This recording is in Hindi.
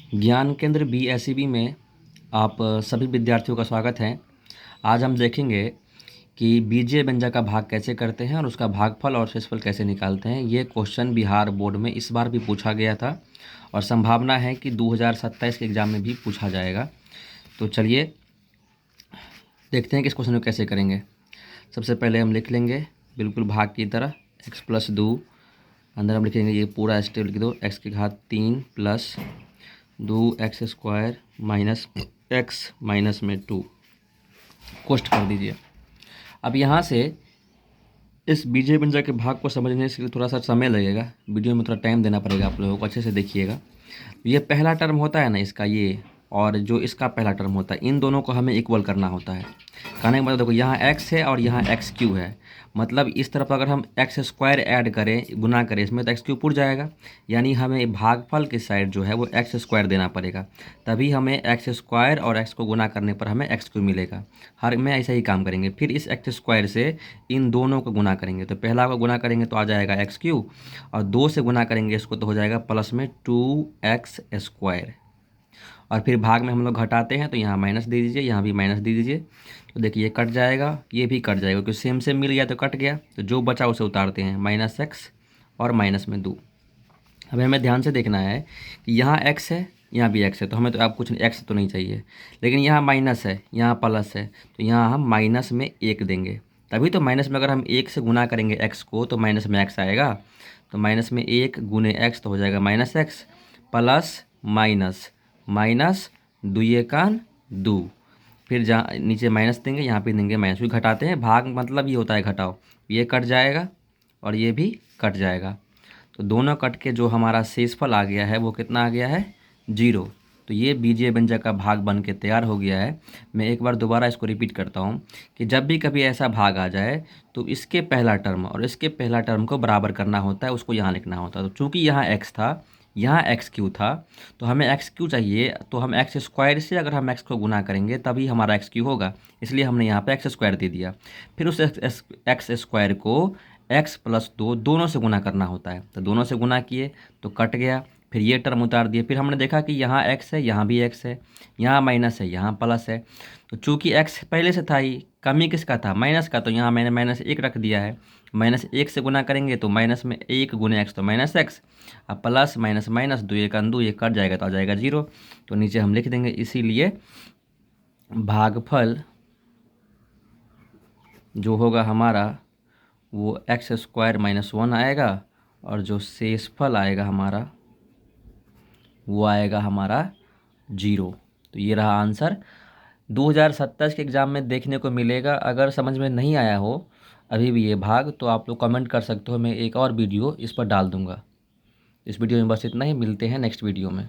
ज्ञान केंद्र BSEB में आप सभी विद्यार्थियों का स्वागत है। आज हम देखेंगे कि बीजीय व्यंजक का भाग कैसे करते हैं और उसका भागफल और शेषफल कैसे निकालते हैं। ये क्वेश्चन बिहार बोर्ड में इस बार भी पूछा गया था और संभावना है कि 2027 के एग्ज़ाम में भी पूछा जाएगा। तो चलिए देखते हैं कि इस क्वेश्चन को कैसे करेंगे। सबसे पहले हम लिख लेंगे बिल्कुल भाग की तरह x + 2, अंदर हम लिखेंगे ये पूरा स्टेप लिख दो, x की घात 3 plus 2x² minus x minus में 2 कोष्ट कर दीजिए। अब यहाँ से इस बीजीय व्यंजक के भाग को समझने के लिए थोड़ा सा समय लगेगा, वीडियो में थोड़ा टाइम देना पड़ेगा आप लोगों को, अच्छे से देखिएगा। ये पहला टर्म होता है ना इसका, ये और जो इसका पहला टर्म होता है, इन दोनों को हमें इक्वल करना होता है। कहने का मतलब देखो, यहाँ x है और यहाँ x³ है, मतलब इस तरफ अगर हम x² ऐड करें, गुना करें इसमें, तो x³ उड़ जाएगा। यानी हमें भागफल की साइड जो है वो x² देना पड़ेगा, तभी हमें x² और x को गुना करने पर हमें x³ मिलेगा। हर में ऐसा ही काम करेंगे। फिर इस x² से इन दोनों को गुना करेंगे, तो पहला को गुना करेंगे तो आ जाएगा x³ और 2 से गुना करेंगे इसको तो हो जाएगा प्लस में 2x²। और फिर भाग में हम लोग घटाते हैं तो यहाँ माइनस दे दीजिए, यहाँ भी माइनस दे दीजिए। तो देखिए ये कट जाएगा, ये भी कट जाएगा, क्योंकि सेम सेम मिल गया तो कट गया। तो जो बचा उसे उतारते हैं, -x और माइनस में 2। हमें ध्यान से देखना है कि यहाँ x है, यहाँ भी x है, तो हमें तो अब कुछ x तो नहीं चाहिए, लेकिन यहाँ माइनस है, यहाँ प्लस है, तो यहाँ हम माइनस में 1 देंगे। तभी तो माइनस में अगर हम 1 से गुना करेंगे x को तो माइनस में x आएगा। तो माइनस में 1 गुने x तो हो जाएगा -x प्लस माइनस माइनस 2 फिर जहाँ नीचे माइनस देंगे यहाँ पे देंगे माइनस, भी घटाते हैं, भाग मतलब ये होता है घटाओ। ये कट जाएगा और ये भी कट जाएगा, तो दोनों कट के जो हमारा शेषफल आ गया है वो कितना आ गया है, 0। तो ये बीजीय व्यंजक का भाग बन के तैयार हो गया है। मैं एक बार दोबारा इसको रिपीट करता हूँ कि जब भी कभी ऐसा भाग आ जाए तो इसके पहला टर्म और इसके पहला टर्म को बराबर करना होता है, उसको यहाँ लिखना होता है। तो चूँकि यहाँ x था, यहाँ x³ था, तो हमें x³ चाहिए, तो हम x² से अगर हम x को गुना करेंगे तभी हमारा x³ होगा, इसलिए हमने यहाँ पे x² दे दिया। फिर उस x² को x + 2 दोनों से गुना करना होता है, तो दोनों से गुना किए तो कट गया। फिर ये टर्म उतार दिए। फिर हमने देखा कि यहाँ x है, यहाँ भी x है, यहाँ माइनस है, यहाँ प्लस है। तो चूँकि x पहले से था ही, कमी किसका था, माइनस का, तो यहाँ मैंने -1 रख दिया है। -1 से गुना करेंगे तो माइनस में 1 गुने x तो -x, अब प्लस माइनस माइनस 2 1 2, ये कट जाएगा तो आ जाएगा 0। तो नीचे हम लिख देंगे, इसीलिए भागफल जो होगा हमारा वो x² - 1 आएगा और जो शेषफल आएगा हमारा वो आएगा हमारा 0। तो ये रहा आंसर। 2027 के एग्ज़ाम में देखने को मिलेगा। अगर समझ में नहीं आया हो अभी भी ये भाग, तो आप लोग कमेंट कर सकते हो, मैं एक और वीडियो इस पर डाल दूँगा। इस वीडियो में बस इतना ही, मिलते हैं नेक्स्ट वीडियो में।